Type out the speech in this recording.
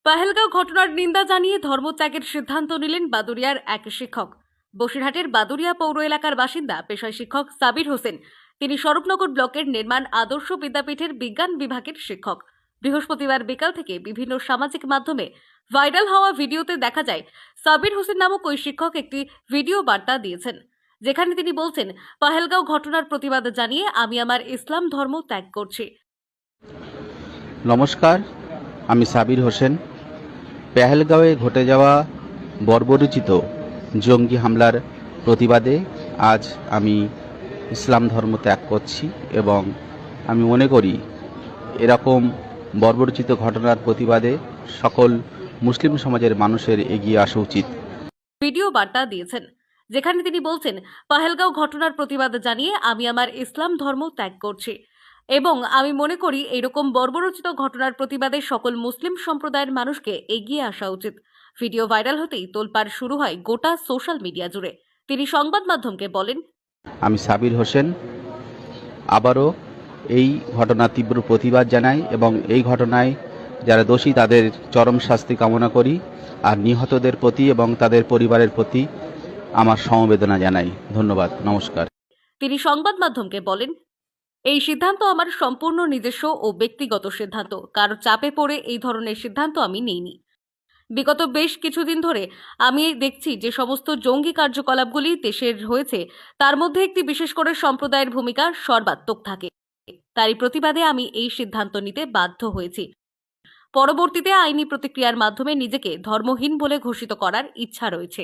পাহেলগাঁও ঘটনার নিন্দা জানিয়ে ধর্মত্যাগের সিদ্ধান্ত নিলেন বাদুড়িয়ার এক শিক্ষক। বসিরহাটের বাদুড়িয়া পৌর এলাকার বাসিন্দা পেশায় শিক্ষক সাবির হোসেন। তিনি স্বরূপনগর ব্লকের নির্মাণ আদর্শ বিদ্যাপীঠের বিজ্ঞান বিভাগের শিক্ষক। বৃহস্পতিবার বিকাল থেকে বিভিন্ন সামাজিক মাধ্যমে ভাইরাল হওয়া ভিডিওতে দেখা যায় সাবির হোসেন নামক ওই শিক্ষক একটি ভিডিও বার্তা দিয়েছেন, যেখানে তিনি বলছেন, পাহেলগাঁও ঘটনার প্রতিবাদ জানিয়ে আমি আমার ইসলাম ধর্ম ত্যাগ করছি। নমস্কার, আমি সাবির হোসেন। পেহেলগাঁওয়ে ঘটে যাওয়া বর্বরোচিত জঙ্গি হামলার প্রতিবাদে আজ আমি ইসলাম ধর্ম ত্যাগ করছি এবং আমি মনে করি এরকম বর্বরোচিত ঘটনার প্রতিবাদে সকল মুসলিম সমাজের মানুষের এগিয়ে আসা উচিত। ভিডিও বার্তা দিয়েছেন, যেখানে তিনি বলছেন, পাহেলগাঁও ঘটনার প্রতিবাদ জানিয়ে আমি আমার ইসলাম ধর্ম ত্যাগ করছি এবং আমি মনে করি এইরকম বর্বরোচিত ঘটনার প্রতিবাদে সকল মুসলিম সম্প্রদায়ের মানুষকে এগিয়ে আসা উচিত। ভিডিও ভাইরাল হতেই তোলপাড় শুরু হয় গোটা সোশ্যাল মিডিয়া জুড়ে। তিনি সংবাদ মাধ্যমকে বলেন, আমি সাবির হোসেন আবারও এই ঘটনার তীব্র প্রতিবাদ জানাই এবং এই ঘটনায় যারা দোষী তাদের চরম শাস্তি কামনা করি আর নিহতদের প্রতি এবং তাদের পরিবারের প্রতি আমার সমবেদনা জানাই। ধন্যবাদ, নমস্কার। তিনি সংবাদ মাধ্যমকে বলেন, এই সিদ্ধান্ত আমার সম্পূর্ণ নিজস্ব ও ব্যক্তিগত সিদ্ধান্ত। কারো চাপে পড়ে এই ধরনের সিদ্ধান্ত আমি নেইনি। বিগত বেশ কিছুদিন ধরে আমি দেখছি যে সমস্ত জঙ্গি কার্যকলাপগুলি দেশের হয়েছে, তার মধ্যে একটি বিশেষ করে সম্প্রদায়ের ভূমিকা সর্বাত্মক থাকে। তারই প্রতিবাদে আমি এই সিদ্ধান্ত নিতে বাধ্য হয়েছি। পরবর্তীতে আইনি প্রতিক্রিয়ার মাধ্যমে নিজেকে ধর্মহীন বলে ঘোষিত করার ইচ্ছা রয়েছে।